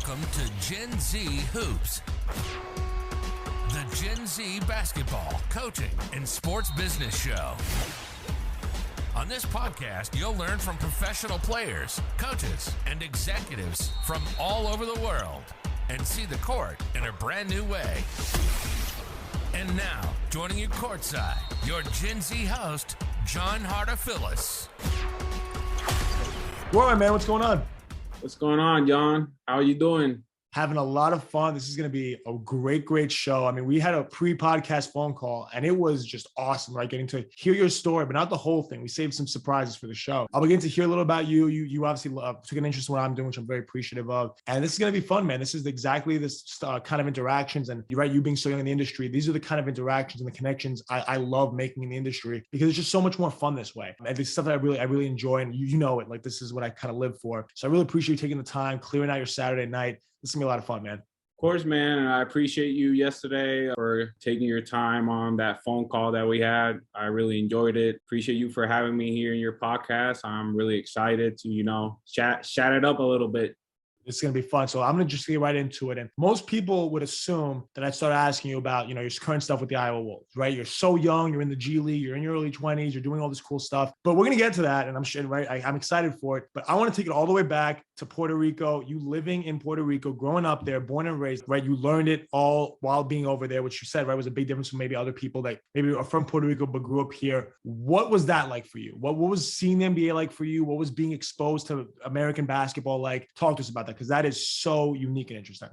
Welcome to Gen Z Hoops, the Gen Z basketball, coaching, and sports business show. On this podcast, you'll learn from professional players, coaches, and executives from all over the world and see the court in a brand new way. And now, joining you courtside, your Gen Z host, John Hartophilus. Well, man, what's going on? What's going on, John? How are you doing? Having a lot of fun. This is going to be a great show. I mean, we had a pre-podcast phone call and it was just awesome, right? Getting to hear your story, but not the whole thing. We saved some surprises for the show. I'll begin to hear a little about you. You obviously took an interest in what I'm doing, which I'm very appreciative of. And this is going to be fun, man. This is exactly this kind of interactions. And you're right, you being so young in the industry, these are the kind of interactions and the connections I love making in the industry because it's just so much more fun this way. And this is stuff that I really enjoy. And you know it, like this is what I kind of live for. So I really appreciate you taking the time, clearing out your Saturday night. This is gonna be a lot of fun, man. Of course, man. And I appreciate you yesterday for taking your time on that phone call that we had. I really enjoyed it. Appreciate you for having me here in your podcast. I'm really excited to, chat it up a little bit. It's going to be fun. So I'm going to just get right into it. And most people would assume that I'd start asking you about, your current stuff with the Iowa Wolves, right? You're so young, you're in the G League, you're in your early 20s, you're doing all this cool stuff. But we're going to get to that. And I'm sure, right? I'm excited for it. But I want to take it all the way back to Puerto Rico. You living in Puerto Rico, growing up there, born and raised, right? You learned it all while being over there, which you said, right, was a big difference from maybe other people that maybe are from Puerto Rico but grew up here. What was that like for you? What was seeing the NBA like for you? What was being exposed to American basketball like? Talk to us about that because that is so unique and interesting.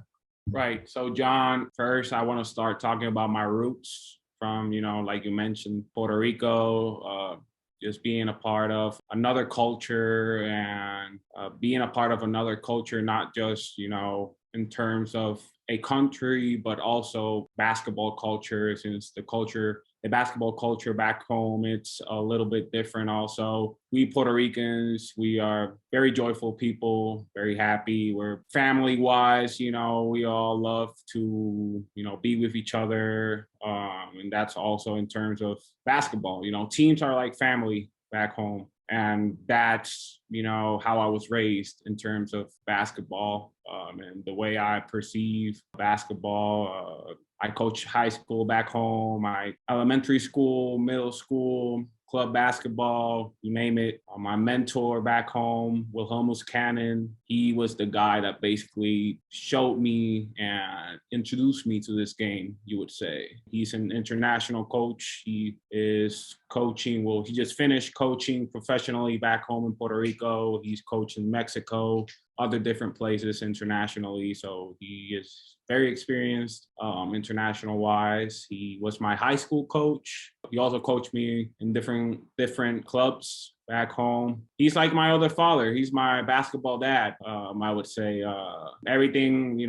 Right. So, John, first, I want to start talking about my roots from, like you mentioned, Puerto Rico, just being a part of another culture and being a part of another culture, not just, in terms of a country, but also basketball culture, since the basketball culture back home, it's a little bit different also. We Puerto Ricans, we are very joyful people, very happy. We're family-wise, we all love to, be with each other. And that's also in terms of basketball. Teams are like family back home. And that's, how I was raised in terms of basketball and the way I perceive basketball. I coach high school back home, my elementary school, middle school, club basketball, you name it. My mentor back home, Wilhelmus Cannon, he was the guy that basically showed me and introduced me to this game, you would say. He's an international coach. He is coaching, he just finished coaching professionally back home in Puerto Rico. He's coached in Mexico, other different places internationally. So he is very experienced international wise. He was my high school coach. He also coached me in different clubs back home. He's like my other father. He's my basketball dad. I would say everything,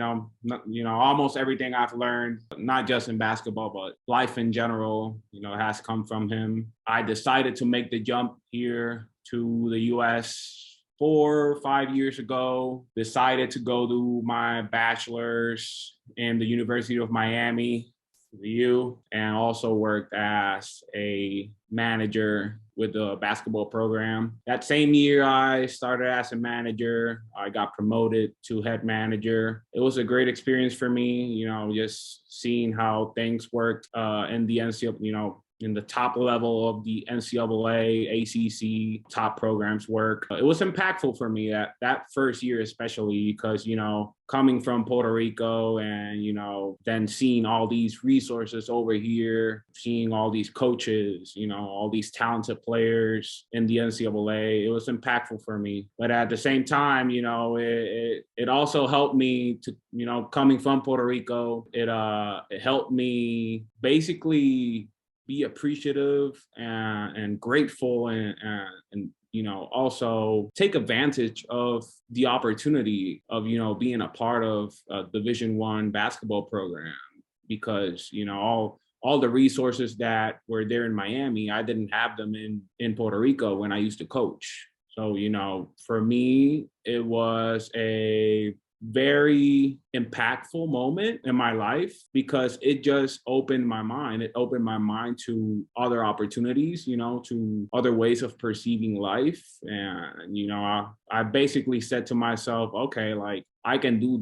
almost everything I've learned, not just in basketball, but life in general, has come from him. I decided to make the jump here to the U.S. 4 or 5 years ago, decided to go do my bachelor's in the University of Miami, the U, and also worked as a manager with the basketball program. That same year, I started as a manager. I got promoted to head manager. It was a great experience for me, just seeing how things worked in the NCAA, in the top level of the NCAA, ACC, top programs work. It was impactful for me that first year, especially because, coming from Puerto Rico and, then seeing all these resources over here, seeing all these coaches, all these talented players in the NCAA, it was impactful for me. But at the same time, it also helped me to, coming from Puerto Rico, it helped me basically be appreciative and grateful and also take advantage of the opportunity of, being a part of a Division I basketball program because, all the resources that were there in Miami, I didn't have them in Puerto Rico when I used to coach. So, for me, it was a very impactful moment in my life because it just opened my mind. It opened my mind to other opportunities, to other ways of perceiving life. And, I basically said to myself, okay, like I can do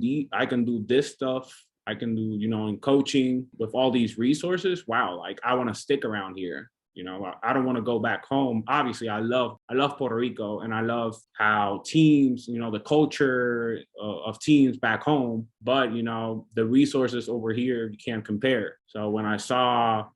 this stuff. I can do, in coaching with all these resources. Wow. Like I want to stick around here. I don't want to go back home. Obviously, I love Puerto Rico, and I love how teams, the culture of teams back home, but, the resources over here, you can't compare. So when I saw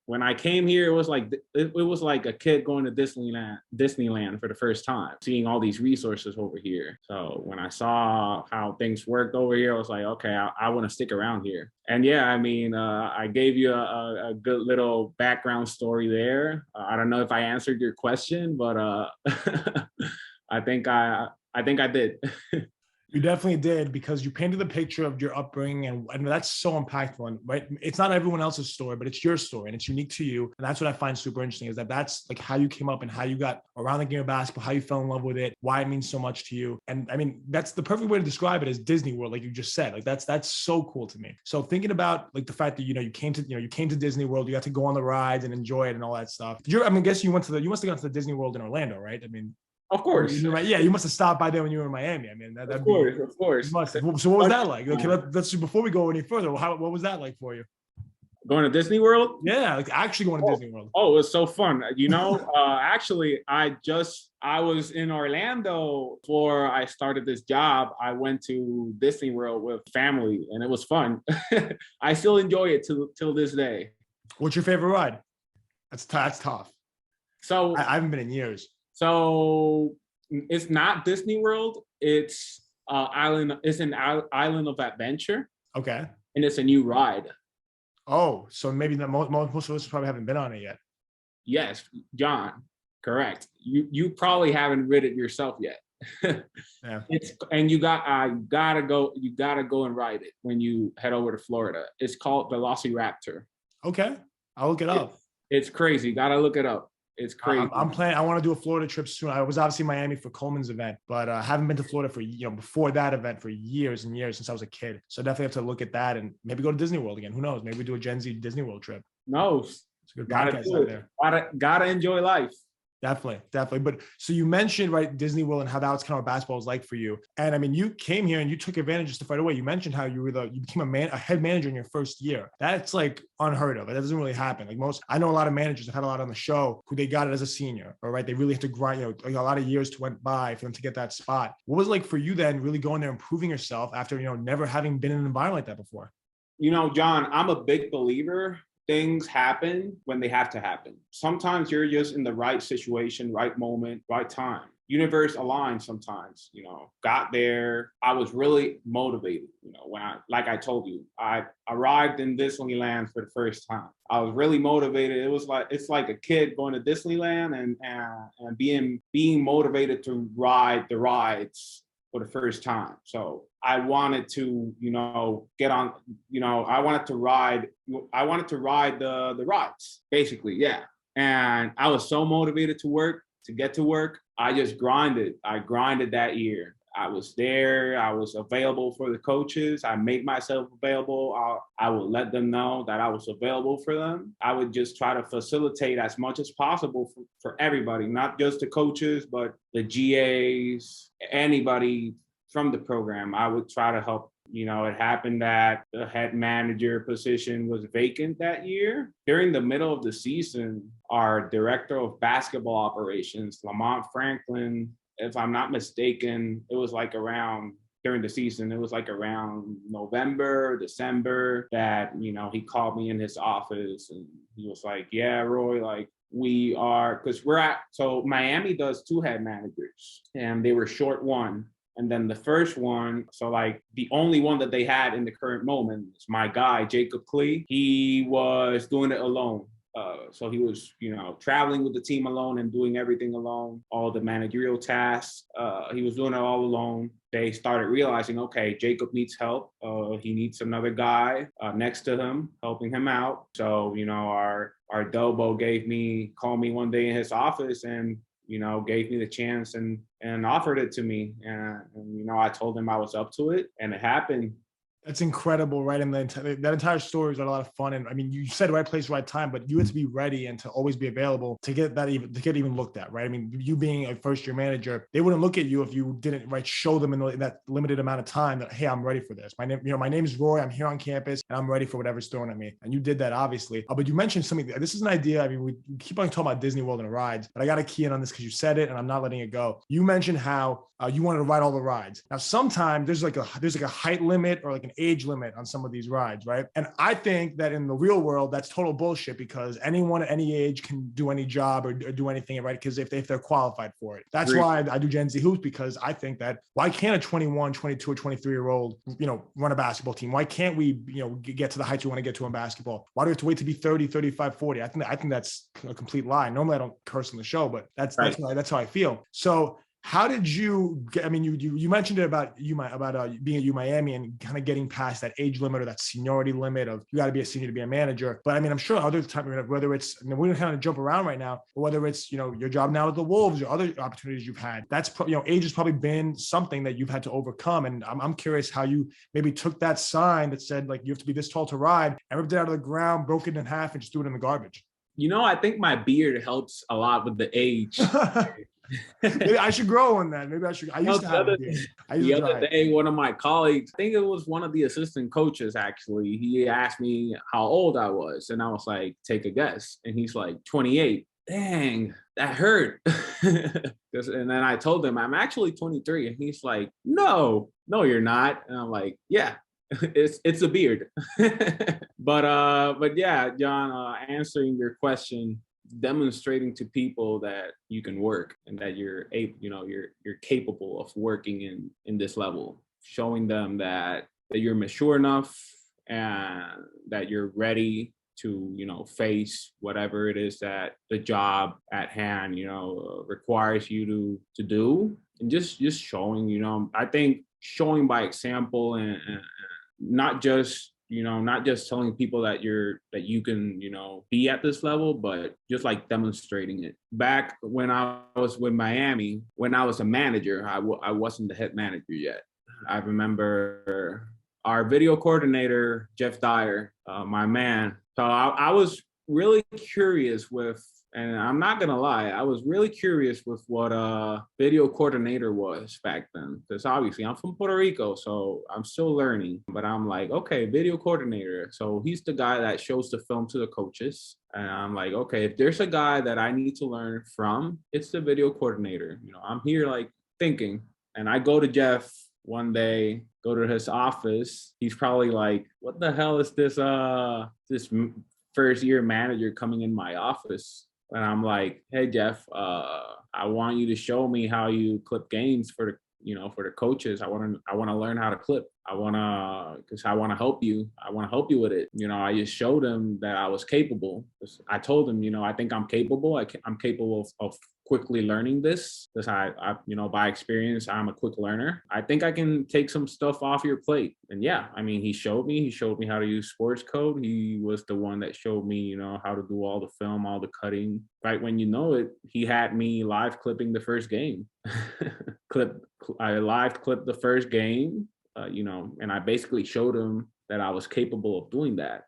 when I came here, it was like a kid going to Disneyland for the first time, seeing all these resources over here. So when I saw how things worked over here, I was like, okay, I want to stick around here. And yeah, I mean, I gave you a good little background story there. I don't know if I answered your question, but I think I did. You definitely did, because you painted the picture of your upbringing, and that's so impactful. And right, it's not everyone else's story, but it's your story and it's unique to you. And that's what I find super interesting, is that's like how you came up and how you got around the game of basketball, how you fell in love with it, why it means so much to you. And I mean, that's the perfect way to describe it, as Disney World, like you just said. Like that's so cool to me. So thinking about like the fact that you came to Disney World, you got to go on the rides and enjoy it and all that stuff. I guess you must have gone to the Disney World in Orlando, right? I mean, of course. You must have stopped by there when you were in Miami. I mean, of course. You must have. So what was that like? Okay, let's before we go any further, what was that like for you? Going to Disney World? Yeah, like actually going to Disney World. Oh, it was so fun. Actually, I was in Orlando before I started this job. I went to Disney World with family, and it was fun. I still enjoy it till this day. What's your favorite ride? That's tough. So I haven't been in years. So it's not Disney World. It's island. It's an island of adventure. Okay. And it's a new ride. Oh, so maybe most of us probably haven't been on it yet. Yes, John. Correct. You probably haven't rid it yourself yet. Yeah. You gotta go and ride it when you head over to Florida. It's called Velociraptor. Okay, I'll look it up. It's crazy. Gotta look it up. It's crazy. I'm planning. I want to do a Florida trip soon. I was obviously in Miami for Coleman's event, but I haven't been to Florida for before that event for years and years, since I was a kid. So definitely have to look at that and maybe go to Disney World again. Who knows? Maybe we do a Gen Z Disney World trip. No, it's a good podcast out there. Gotta enjoy life. Definitely. But so you mentioned, right, Disney World and how that was kind of what basketball was like for you. And I mean, you came here and you took advantage just right away. You mentioned how you became a head manager in your first year. That's like unheard of. It doesn't really happen. Like I know a lot of managers have had a lot on the show who they got it as a senior, all right. They really have to grind, a lot of years went by for them to get that spot. What was it like for you then, really going there and proving yourself after, never having been in an environment like that before? John, I'm a big believer. Things happen when they have to happen. Sometimes you're just in the right situation, right moment, right time. Universe aligns sometimes, got there. I was really motivated, when I told you, I arrived in Disneyland for the first time. I was really motivated. It's like a kid going to Disneyland and being motivated to ride the rides for the first time. So I wanted to, get on, I wanted to ride the rides, basically. Yeah. And I was so motivated to get to work. I just grinded. I grinded that year. I was there. I was available for the coaches. I made myself available. I would let them know that I was available for them. I would just try to facilitate as much as possible for everybody, not just the coaches, but the GAs, anybody from the program. I would try to help. It happened that the head manager position was vacant that year. During the middle of the season, our director of basketball operations, Lamont Franklin, if I'm not mistaken, it was like around during the season, it was like around November, December that, he called me in his office and he was like, yeah, Roy, like so Miami does 2 head managers and they were short one. And then the first one, so like the only one that they had in the current moment is my guy, Jacob Klee. He was doing it alone. So he was, traveling with the team alone and doing everything alone, all the managerial tasks. He was doing it all alone. They started realizing, okay, Jacob needs help. He needs another guy next to him, helping him out. So, our Dobo called me one day in his office and, gave me the chance and offered it to me. And I told him I was up to it, and it happened. That's incredible, right? And that entire story is a lot of fun. And I mean, you said right place, right time, but you had to be ready and to always be available to get even looked at, right? I mean, you being a first-year manager, they wouldn't look at you if you didn't show them in that limited amount of time that, hey, I'm ready for this. My name is Roy. I'm here on campus, and I'm ready for whatever's thrown at me. And you did that, obviously. But you mentioned something. This is an idea. I mean, we keep on talking about Disney World and rides, but I got to key in on this because you said it, and I'm not letting it go. You mentioned how you wanted to ride all the rides. Now, sometimes there's like a height limit or like an age limit on some of these rides, right? And I think that in the real world, that's total bullshit because anyone at any age can do any job or do anything, right? Because if they're qualified for it. That's why I do Gen Z Hoops, because I think that why can't a 21, 22, or 23-year-old, run a basketball team? Why can't we, get to the heights we want to get to in basketball? Why do we have to wait to be 30, 35, 40? I think that's a complete lie. Normally I don't curse on the show, but that's how I feel. So how did you get, I mean, you mentioned it about being at U Miami and kind of getting past that age limit or that seniority limit of you got to be a senior to be a manager. But I mean, I'm sure other times, whether it's, we're going to kind of jump around right now, but whether it's, your job now at the Wolves or other opportunities you've had, that's, age has probably been something that you've had to overcome. And I'm curious how you maybe took that sign that said, like, you have to be this tall to ride and ripped it out of the ground, broke it in half and just threw it in the garbage. I think my beard helps a lot with the age. Maybe I should grow on that. Maybe I should. I used to have a beard. The other day, one of my colleagues, I think it was one of the assistant coaches actually, he asked me how old I was. And I was like, take a guess. And he's like, 28. Dang, that hurt. And then I told him, I'm actually 23. And he's like, no, you're not. And I'm like, yeah. It's a beard. But yeah, John, answering your question, demonstrating to people that you can work and that you're capable of working in this level, showing them that you're mature enough and that you're ready to face whatever it is that the job at hand requires you to do, and just showing I think showing by example and not just telling people that you can be at this level, but just like demonstrating it. Back when I was with Miami, when I was a manager, I wasn't the head manager yet. I remember our video coordinator, Jeff Dyer, my man. So I was really curious with, and I'm not gonna lie, I was really curious with what a video coordinator was back then. Because obviously I'm from Puerto Rico, so I'm still learning. But I'm like, okay, video coordinator. So he's the guy that shows the film to the coaches. And I'm like, okay, if there's a guy that I need to learn from, it's the video coordinator. I'm here like thinking. And I go to Jeff one day, go to his office. He's probably like, what the hell is this first year manager coming in my office? And I'm like, hey, Jeff, I want you to show me how you clip games for the coaches. I want to learn how to clip. Because I want to help you. I want to help you with it. I just showed him that I was capable. I told him, I think I'm capable. I'm capable of quickly learning this because I by experience, I'm a quick learner. I think I can take some stuff off your plate. And yeah, I mean, he showed me how to use sports code. He was the one that showed me, how to do all the film, all the cutting. Right when he had me live clipping the first game. I live clipped the first game, and I basically showed him that I was capable of doing that.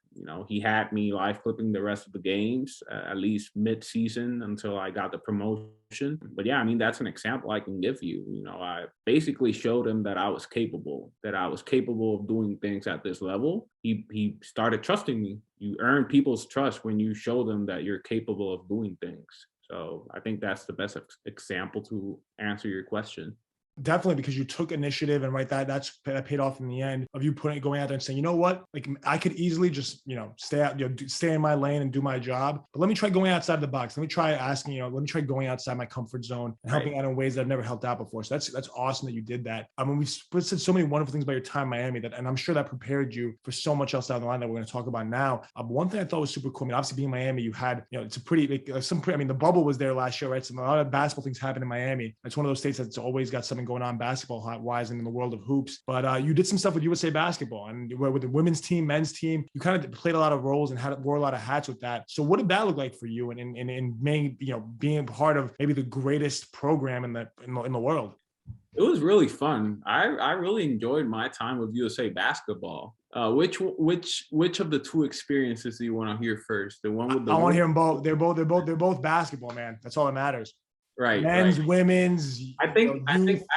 He had me live clipping the rest of the games, at least mid-season until I got the promotion. But yeah, I mean, that's an example I can give you. I basically showed him that I was capable of doing things at this level. He started trusting me. You earn people's trust when you show them that you're capable of doing things. So I think that's the best example to answer your question. Definitely, because you took initiative and that paid off in the end of you going out there and saying, you know what, like I could easily just, stay in my lane and do my job, but let me try going outside the box. Let me try asking, let me try going outside my comfort zone and helping out in ways that I've never helped out before. So that's awesome that you did that. I mean, we've said so many wonderful things about your time in Miami and I'm sure that prepared you for so much else down the line that we're going to talk about now. One thing I thought was super cool. I mean, obviously being in Miami, you had, it's a pretty, I mean, the bubble was there last year, right? So a lot of basketball things happen in Miami. It's one of those states that's always got something something going on basketball-wise and in the world of hoops. But you did some stuff with USA Basketball and with the women's team, men's team. You kind of played a lot of roles and wore a lot of hats with that. So what did that look like for you and being part of maybe the greatest program in the world? It was really fun. I really enjoyed my time with USA Basketball. Which of the two experiences do you want to hear first? The one with the I want to hear them both. They're both basketball, man. That's all that matters. Right. Men's, women's. I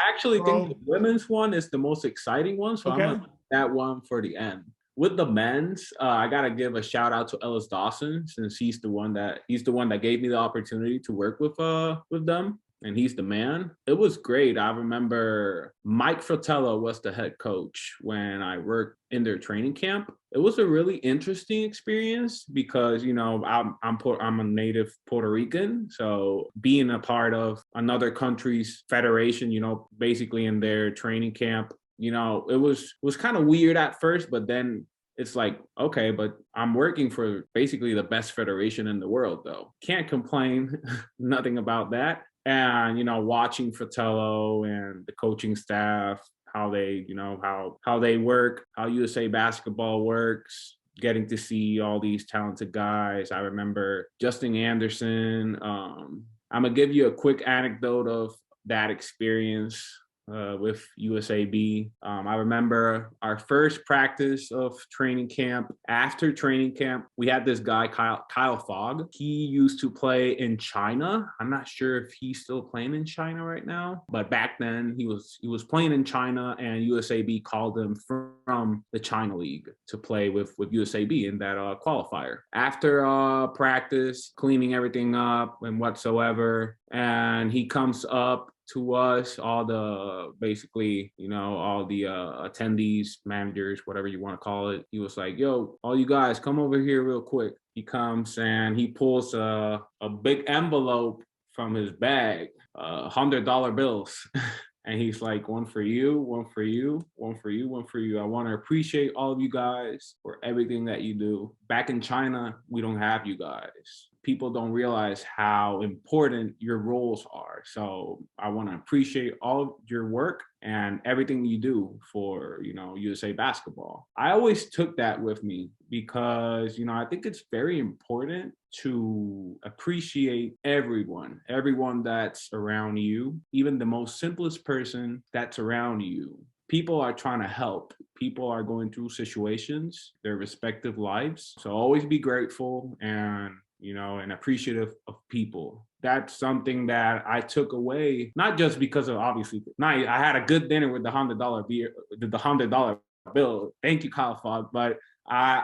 actually think the women's one is the most exciting one. So okay. I'm gonna put that one for the end. With the men's, I gotta give a shout out to Ellis Dawson, since he's the one that gave me the opportunity to work with them. And he's the man. It was great. I remember Mike Fratello was the head coach when I worked in their training camp. It was a really interesting experience because, I'm a native Puerto Rican. So being a part of another country's federation, basically in their training camp, it was kind of weird at first, but then it's like, okay, but I'm working for basically the best federation in the world, though. Can't complain, nothing about that. And, watching Fratello and the coaching staff, how they, how they work, how USA Basketball works, getting to see all these talented guys. I remember Justin Anderson. I'm going to give you a quick anecdote of that experience with USAB. I remember our first practice of training camp. After training camp, we had this guy, Kyle Fogg. He used to play in China. I'm not sure if he's still playing in China right now, but back then he was playing in China, and USAB called him from the China League to play with USAB in that qualifier. After practice, cleaning everything up and whatsoever, and he comes up to us, all the attendees, managers, whatever you want to call it. He was like, yo, all you guys come over here real quick. He comes and he pulls a big envelope from his bag, $100 bills. And he's like, one for you, one for you, one for you, one for you. I want to appreciate all of you guys for everything that you do. Back in China, we don't have you guys. People don't realize how important your roles are. So I want to appreciate all of your work and everything you do for, USA Basketball. I always took that with me because, I think it's very important to appreciate everyone that's around you, even the most simplest person that's around you. People are trying to help. People are going through situations, their respective lives. So always be grateful and appreciative of people. That's something that I took away, not just because of obviously, I had a good dinner with the $100 bill. Thank you, Kyle Fogg. But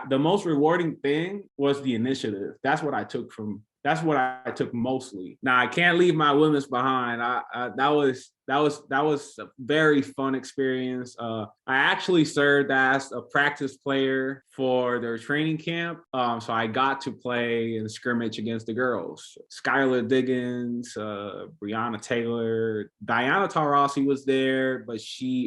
the most rewarding thing was the initiative. That's what I took mostly. Now I can't leave my women's behind. That was a very fun experience. I actually served as a practice player for their training camp. So I got to play in scrimmage against the girls. Skylar Diggins, Breonna Taylor, Diana Taurasi was there, but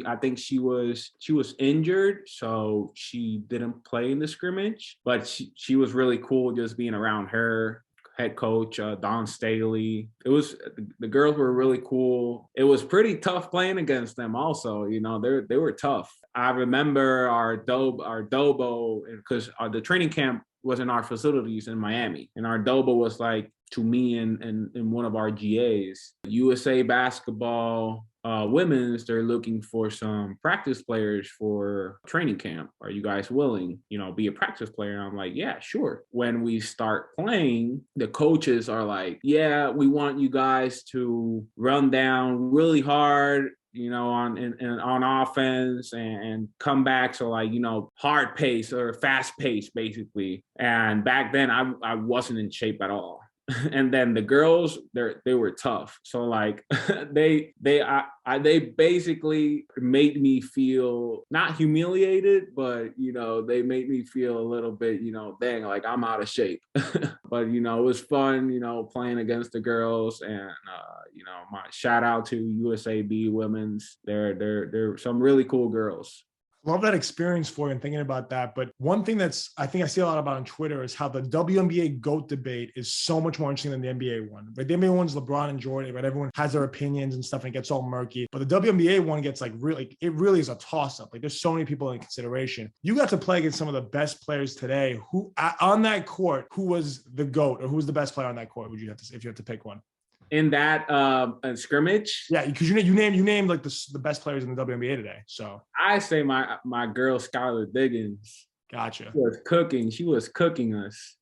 I think she was injured, so she didn't play in the scrimmage. But she was really cool just being around her. Head coach, Don Staley. The girls were really cool. It was pretty tough playing against them also. They were tough. I remember our Dobo, because the training camp was in our facilities in Miami. And our Dobo was like, to me and one of our GAs, USA Basketball, women's, they're looking for some practice players for training camp. Are you guys willing, be a practice player? And I'm like, yeah, sure. When we start playing, the coaches are like, yeah, we want you guys to run down really hard, on offense and come back. So hard pace or fast pace, basically. And back then I wasn't in shape at all. And then the girls, they were tough. So they basically made me feel not humiliated, but they made me feel a little bit, dang, like I'm out of shape. But it was fun, playing against the girls, and my shout out to USAB women's. They're some really cool girls. Love that experience for you and thinking about that. But one thing I think I see a lot about on Twitter is how the WNBA GOAT debate is so much more interesting than the NBA one. Right? The NBA one's LeBron and Jordan, right? Everyone has their opinions and stuff and it gets all murky. But the WNBA one gets like really, it really is a toss up. Like there's so many people in consideration. You got to play against some of the best players today who on that court, who was the GOAT or who was the best player on that court? Would you have to, if you have to pick one? In that scrimmage? Yeah, because you named like the best players in the WNBA today. So I say my girl Skylar Diggins. Gotcha. She was cooking us.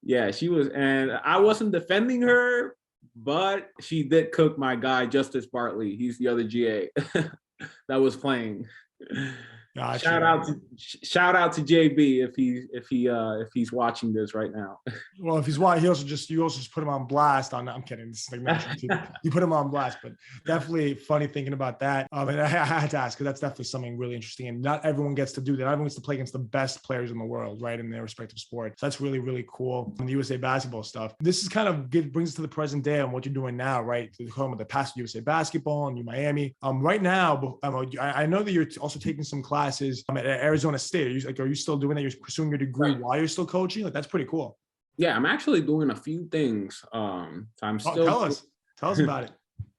Yeah, she was, and I wasn't defending her, but she did cook my guy Justice Bartley. He's the other GA that was playing. Gotcha. Shout out to JB if he's watching this right now. Well, if he's watching, you also just put him on blast. I'm kidding. This is like national TV. You put him on blast, but definitely funny thinking about that. And I had to ask because that's definitely something really interesting. And not everyone gets to do that. Everyone gets to play against the best players in the world, right, in their respective sport. So that's really, really cool. And the USA basketball stuff. This is kind of brings us to the present day and what you're doing now, right? Talking about the past USA basketball and Miami. Right now, I know that you're also taking some classes at Arizona State. Are you still doing that? You're pursuing your degree while you're still coaching? Like that's pretty cool. Yeah, I'm actually doing a few things. Tell us about it.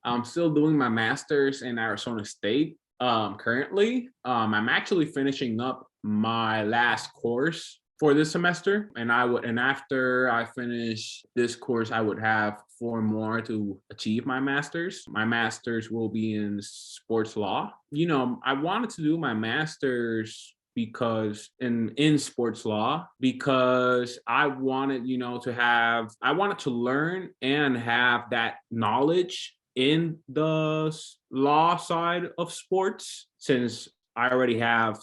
I'm still doing my master's in Arizona State currently. I'm actually finishing up my last course for this semester, and after I finish this course, I would have 4 more to achieve my master's. My master's will be in sports law. I wanted to do my master's because in sports law, because I wanted, I wanted to learn and have that knowledge in the law side of sports, since I already have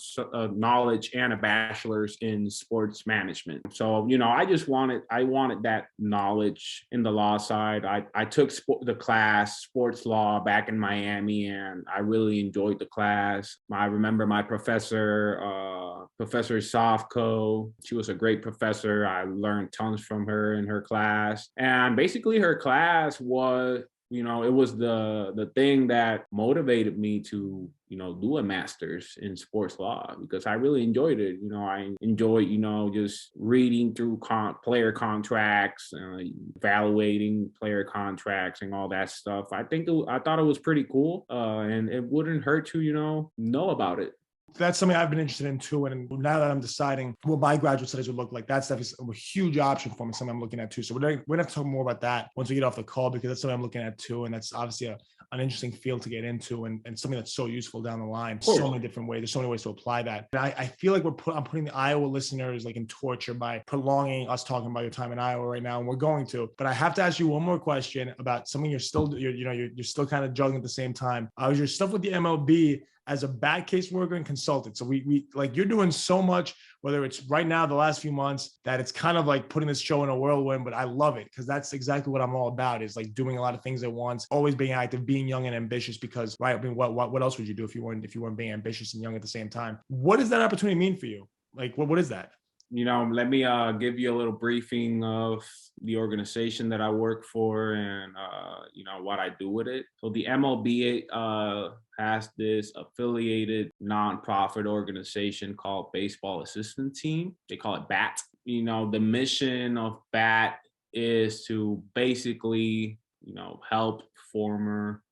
knowledge and a bachelor's in sports management. So, I wanted that knowledge in the law side. I took the class, sports law, back in Miami, and I really enjoyed the class. I remember my professor, Professor Sofko. She was a great professor. I learned tons from her in her class. And basically her class was, it was the thing that motivated me to, do a master's in sports law, because I really enjoyed it. I enjoyed, just reading through player contracts, evaluating player contracts and all that stuff. I thought it was pretty cool, and it wouldn't hurt to, know about it. That's something I've been interested in too. And now that I'm deciding what my graduate studies would look like, that stuff is a huge option for me, something I'm looking at too. So we're going to have to talk more about that once we get off the call, because that's something I'm looking at too. And that's obviously an interesting field to get into, and something that's so useful down the line. Cool. So many different ways. There's so many ways to apply that. And I feel like I'm putting the Iowa listeners like in torture by prolonging us talking about your time in Iowa right now. And we're going to, but I have to ask you one more question about something you're still kind of juggling at the same time. Was your stuff with the MLB as a back case worker and consultant? So we like, you're doing so much, whether it's right now, the last few months, that it's kind of like putting this show in a whirlwind, but I love it because that's exactly what I'm all about, is like doing a lot of things at once, always being active, being young and ambitious, because, right, I mean, what else would you do if you weren't being ambitious and young at the same time? What does that opportunity mean for you? Like, what is that? Let me give you a little briefing of the organization that I work for and, what I do with it. So the MLB has this affiliated nonprofit organization called Baseball Assistant Team. They call it BAT. The mission of BAT is to basically, help former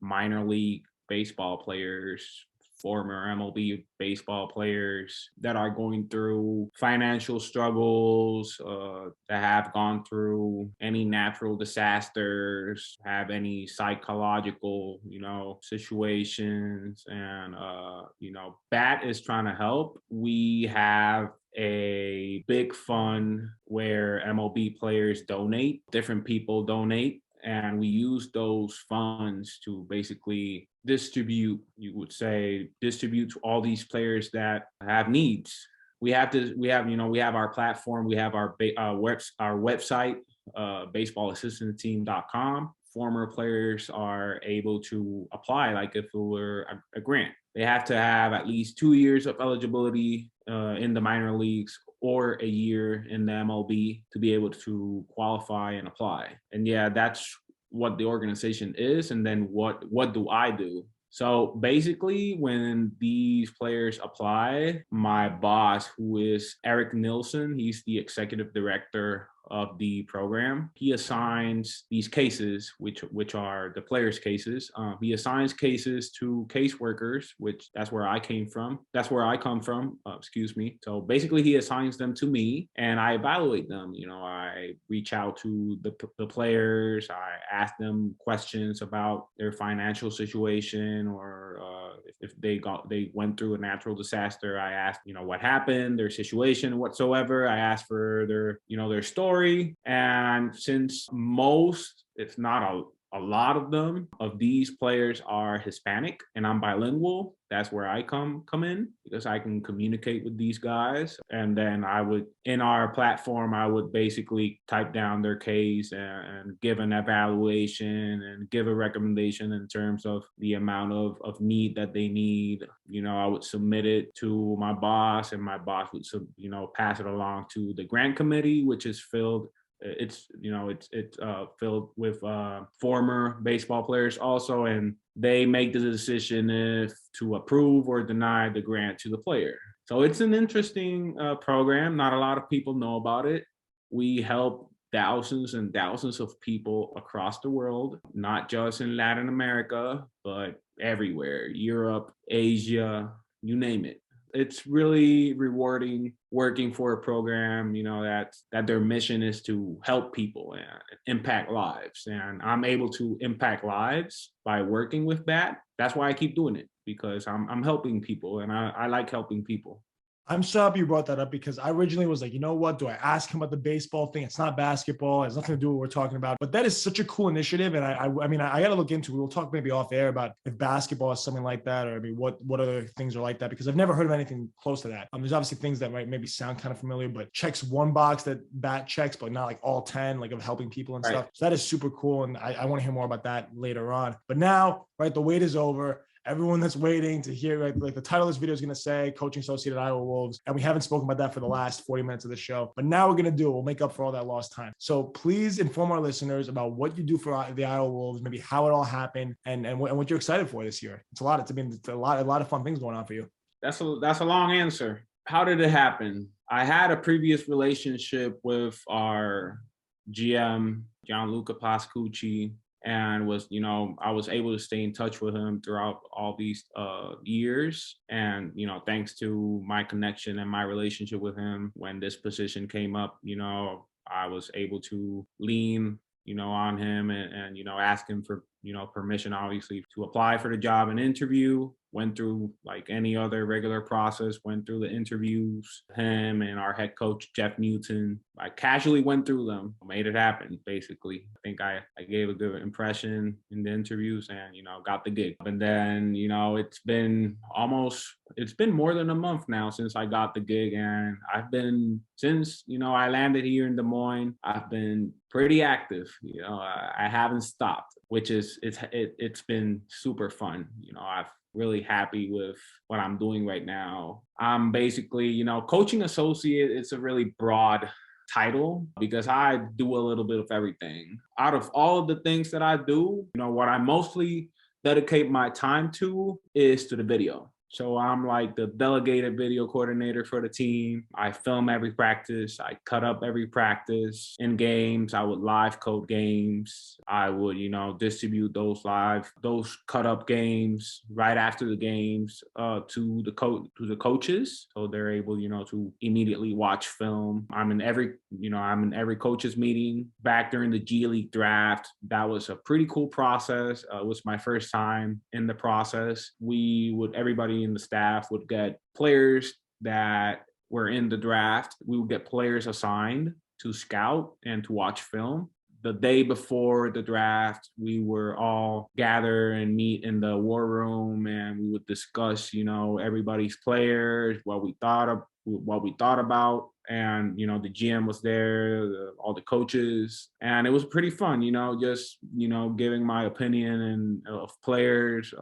minor league baseball players, former MLB baseball players that are going through financial struggles, that have gone through any natural disasters, have any psychological, situations. And, BAT is trying to help. We have a big fund where MLB players donate, different people donate. And we use those funds to basically distribute to all these players that have needs. We have our platform, we have our website, baseballassistantteam.com. Former players are able to apply like if it were a grant. They have to have at least 2 years of eligibility in the minor leagues or a year in the MLB to be able to qualify and apply. And yeah, that's what the organization is. And then what do I do? So basically, when these players apply, my boss, who is Eric Nilsson, he's the executive director of the program. He assigns these cases, which are the players' cases. He assigns cases to caseworkers, which that's where I came from. That's where I come from. Excuse me. So basically, he assigns them to me, and I evaluate them. You know, I reach out to the players. I ask them questions about their financial situation, or if they went through a natural disaster. I ask, you know, what happened, their situation whatsoever. I ask for their story. And since most, if not a lot of these players are Hispanic and I'm bilingual, that's where I come in, because I can communicate with these guys. And then in our platform, I would basically type down their case and give an evaluation and give a recommendation in terms of the amount of meat that they need. You know, I would submit it to my boss, and my boss would, pass it along to the grant committee, which is filled. It's filled with former baseball players also, and they make the decision if to approve or deny the grant to the player. So it's an interesting program. Not a lot of people know about it. We help thousands and thousands of people across the world, not just in Latin America, but everywhere, Europe, Asia, you name it. It's really rewarding working for a program, that their mission is to help people and impact lives. And I'm able to impact lives by working with that. That's why I keep doing it, because I'm helping people, and I like helping people. I'm so happy you brought that up, because I originally was like, you know what? Do I ask him about the baseball thing? It's not basketball. It has nothing to do with what we're talking about. But that is such a cool initiative. And I got to look into it. We'll talk maybe off air about if basketball is something like that, or what other things are like that, because I've never heard of anything close to that. There's obviously things that might maybe sound kind of familiar, but checks one box that bat checks, but not like all 10, like of helping people and stuff. So that is super cool. And I want to hear more about that later on. But now, right, the wait is over. Everyone that's waiting to hear, like the title of this video is going to say Coaching Associate at Iowa Wolves. And we haven't spoken about that for the last 40 minutes of the show. But now we're going to do it. We'll make up for all that lost time. So please inform our listeners about what you do for the Iowa Wolves, maybe how it all happened, and what you're excited for this year. It's a lot of fun things going on for you. That's a long answer. How did it happen? I had a previous relationship with our GM, Gianluca Pascucci, and I was able to stay in touch with him throughout all these years. And, thanks to my connection and my relationship with him, when this position came up, I was able to lean, on him and ask him for, permission, obviously, to apply for the job and interview. Went through like any other regular process, went through the interviews, him and our head coach, Jeff Newton. I casually went through them, made it happen, basically. I think I gave a good impression in the interviews and, got the gig. And then, it's been more than a month now since I got the gig. And since I landed here in Des Moines, I've been pretty active. I haven't stopped, which is, it's been super fun. I've really happy with what I'm doing right now. I'm basically, coaching associate. It's a really broad title because I do a little bit of everything. Out of all of the things that I do, what I mostly dedicate my time to is to the video. So I'm like the delegated video coordinator for the team. I film every practice. I cut up every practice. In games, I would live code games. I would, distribute those cut up games right after the games to the coaches, so they're able, to immediately watch film. I'm in every coaches meeting. Back during the G League draft, that was a pretty cool process. It was my first time in the process. Everybody in the staff would get players that were in the draft. We would get players assigned to scout and to watch film. The day before the draft, we were all gather and meet in the war room, and we would discuss, everybody's players, what we thought about. And, the GM was there, all the coaches, and it was pretty fun, just, giving my opinion of players,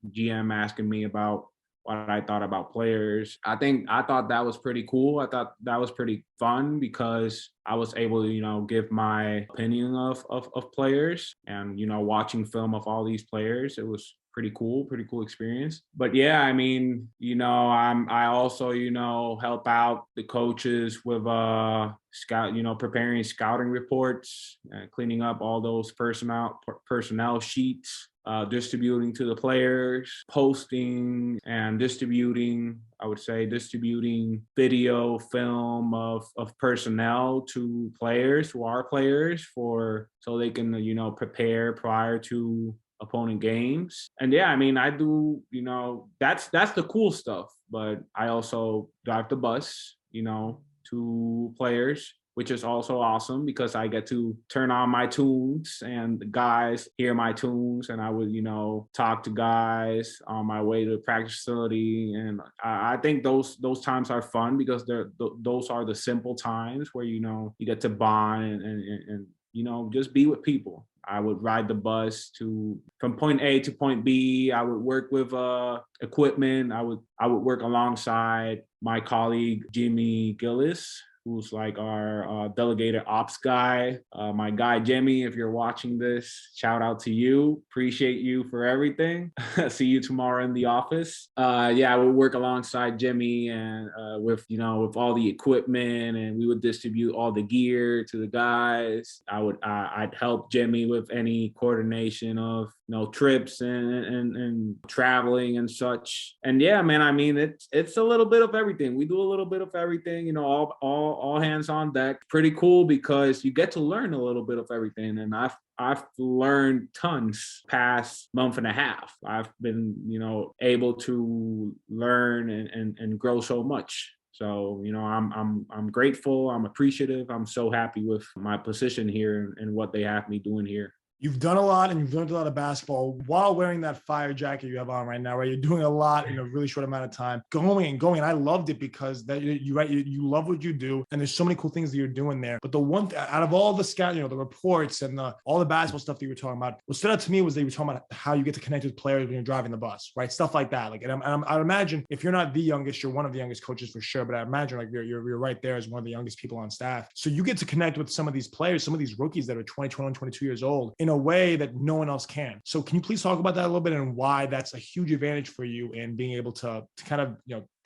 GM asking me about what I thought about players. I thought that was pretty cool. I thought that was pretty fun because I was able to, give my opinion of players and, watching film of all these players. It was pretty cool experience. But yeah, I mean, I also, help out the coaches with preparing scouting reports, cleaning up all those personnel sheets, distributing to the players, posting and distributing video film of personnel to our players so they can, prepare prior to opponent games. And yeah, I mean, I do, that's the cool stuff, but I also drive the bus, to players, which is also awesome because I get to turn on my tunes and the guys hear my tunes, and I would, talk to guys on my way to the practice facility. And I think those times are fun because those are the simple times where, you get to bond and just be with people. I would ride the bus from point A to point B. I would work with equipment. I would work alongside my colleague, Jimmy Gillis, who's like our delegated ops guy. My guy, Jimmy, if you're watching this, shout out to you. Appreciate you for everything. See you tomorrow in the office. I would work alongside Jimmy and with all the equipment, and we would distribute all the gear to the guys. I'd help Jimmy with any coordination of trips and traveling and such. And yeah, man, I mean, it's a little bit of everything. We do a little bit of everything, all hands on deck. Pretty cool because you get to learn a little bit of everything. And I've learned tons past month and a half. I've been, able to learn and grow so much. So, I'm grateful. I'm appreciative. I'm so happy with my position here and what they have me doing here. You've done a lot and you've learned a lot of basketball while wearing that fire jacket you have on right now, right? You're doing a lot in a really short amount of time, going and going. And I loved it because you love what you do. And there's so many cool things that you're doing there. But the one out of all the scout, the reports and all the basketball stuff that you were talking about, what stood out to me was that you were talking about how you get to connect with players when you're driving the bus, right? Stuff like that. Like, I imagine if you're not the youngest, you're one of the youngest coaches for sure. But I imagine like you're right there as one of the youngest people on staff. So you get to connect with some of these players, some of these rookies that are 20, 21, 22 years old in a way that no one else can. So can you please talk about that a little bit and why that's a huge advantage for you in being able to kind of,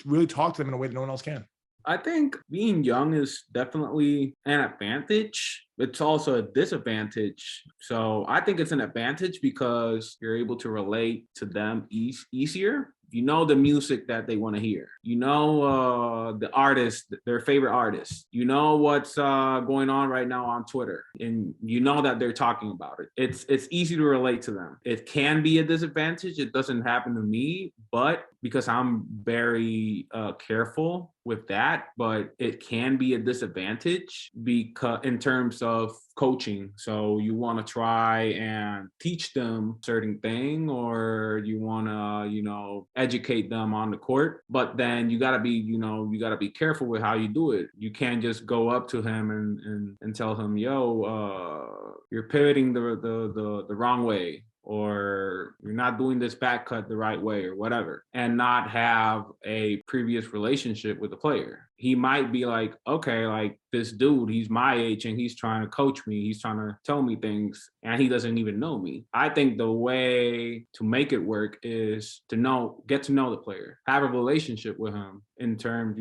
really talk to them in a way that no one else can? I think being young is definitely an advantage. It's also a disadvantage. So I think it's an advantage because you're able to relate to them easier. You know the music that they want to hear. You know the artist, their favorite artist. You know what's going on right now on Twitter, and you know that they're talking about it. It's easy to relate to them. It can be a disadvantage. It doesn't happen to me, but because I'm very careful with that, but it can be a disadvantage because in terms of coaching. So you want to try and teach them certain thing, or you want to, educate them on the court, but then you gotta be careful with how you do it. You can't just go up to him and tell him, you're pivoting the wrong way, or you're not doing this back cut the right way, or whatever, and not have a previous relationship with the player. He might be like, okay, like this dude, he's my age and he's trying to coach me. He's trying to tell me things and he doesn't even know me. I think the way to make it work is to get to know the player, have a relationship with him in terms,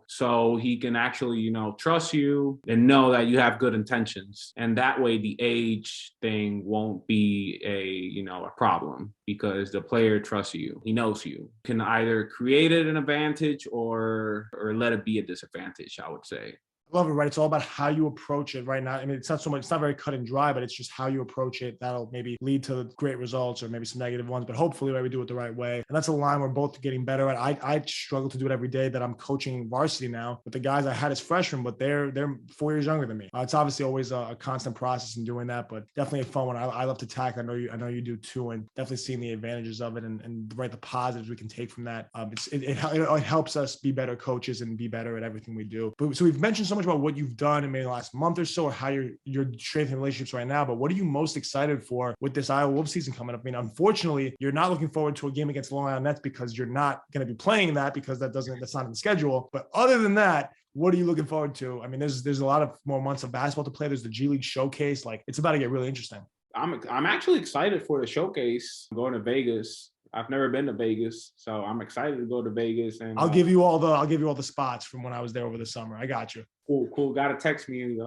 so he can actually, trust you and know that you have good intentions. And that way the age thing won't be a problem because the player trusts you. He knows you. Can either create it an advantage or let it be a disadvantage, I would say. I love it, right? It's all about how you approach it right now. I mean, it's not very cut and dry, but it's just how you approach it. That'll maybe lead to great results or maybe some negative ones, but hopefully, right, we do it the right way. And that's a line we're both getting better at. I struggle to do it every day that I'm coaching varsity now with the guys I had as freshmen, but they're 4 years younger than me. It's obviously always a constant process in doing that, but definitely a fun one. I love to tackle. I know you do too, and definitely seeing the advantages of it and the positives we can take from that. It helps us be better coaches and be better at everything we do. But so we've mentioned so much about what you've done in maybe the last month or so, or how you're strengthening relationships right now. But what are you most excited for with this Iowa Wolves season coming up? I mean, unfortunately, you're not looking forward to a game against Long Island Nets because you're not going to be playing that because that's not in the schedule. But other than that, what are you looking forward to? I mean, there's a lot of more months of basketball to play. There's the G League showcase. Like, it's about to get really interesting. I'm actually excited for the showcase. I'm going to Vegas I've never been to Vegas, so I'm excited to go to Vegas. And I'll give you all the spots from when I was there over the summer. I got you. Cool. Got to text me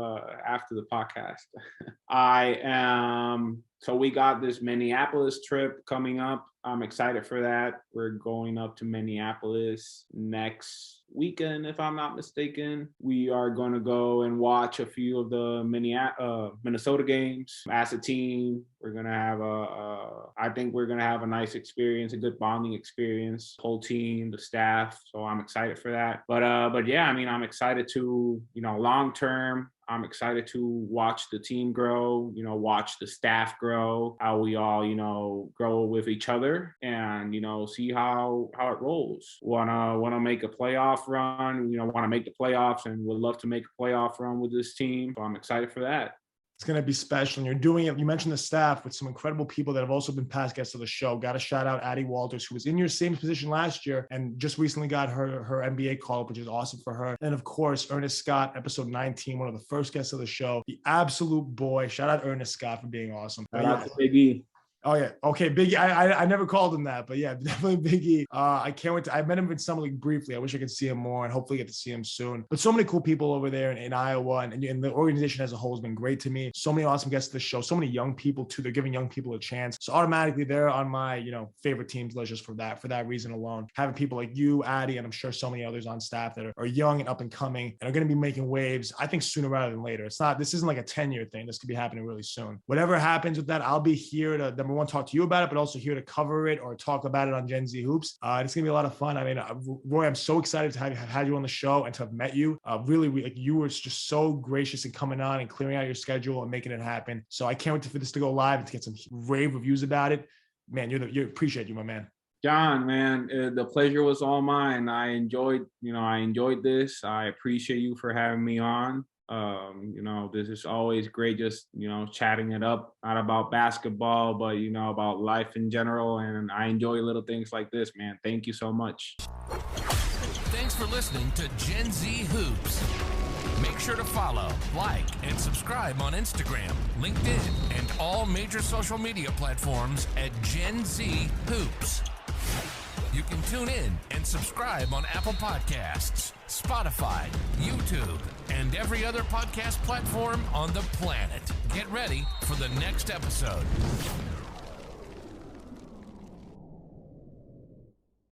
after the podcast. So we got this Minneapolis trip coming up. I'm excited for that. We're going up to Minneapolis next weekend, if I'm not mistaken. We are going to go and watch a few of the Minnesota games as a team. We're going to have I think we're going to have a nice experience, a good bonding experience, whole team, the staff. So I'm excited for that. But yeah, I mean, I'm excited to, long term, I'm excited to watch the team grow, watch the staff grow, how we all, grow with each other and, see how it rolls. Wanna make a playoff run, want to make the playoffs and would love to make a playoff run with this team. So I'm excited for that. It's going to be special. And you're doing it. You mentioned the staff with some incredible people that have also been past guests of the show. Got to shout out Addie Walters, who was in your same position last year and just recently got her NBA call up, which is awesome for her. And of course, Ernest Scott, episode 19, one of the first guests of the show, the absolute boy. Shout out Ernest Scott for being awesome. Shout out to Big E. Oh yeah. Okay. Big E. I never called him that, but yeah, definitely Big E. I can't wait I met him in Summer League briefly. I wish I could see him more and hopefully get to see him soon. But so many cool people over there in Iowa and the organization as a whole has been great to me. So many awesome guests to the show. So many young people too. They're giving young people a chance. So automatically they're on my, favorite teams list just for that reason alone. Having people like you, Addie, and I'm sure so many others on staff that are young and up and coming and are going to be making waves, I think sooner rather than later. This isn't like a 10-year thing. This could be happening really soon. Whatever happens with that, I'll be here to, number one, talk to you about it, but also here to cover it or talk about it on Gen Z Hoops. It's gonna be a lot of fun. I mean, Roy, I'm so excited to have had you on the show and to have met you. Really, you were just so gracious in coming on and clearing out your schedule and making it happen. So I can't wait for this to go live and to get some rave reviews about it. Man, you appreciate you, my man. John, man, the pleasure was all mine. I enjoyed this. I appreciate you for having me on. This is always great, just, chatting it up, not about basketball, but, about life in general. And I enjoy little things like this, man. Thank you so much. Thanks for listening to Gen Z Hoops. Make sure to follow, like, and subscribe on Instagram, LinkedIn, and all major social media platforms at Gen Z Hoops. You can tune in and subscribe on Apple Podcasts, Spotify, YouTube, and every other podcast platform on the planet. Get ready for the next episode.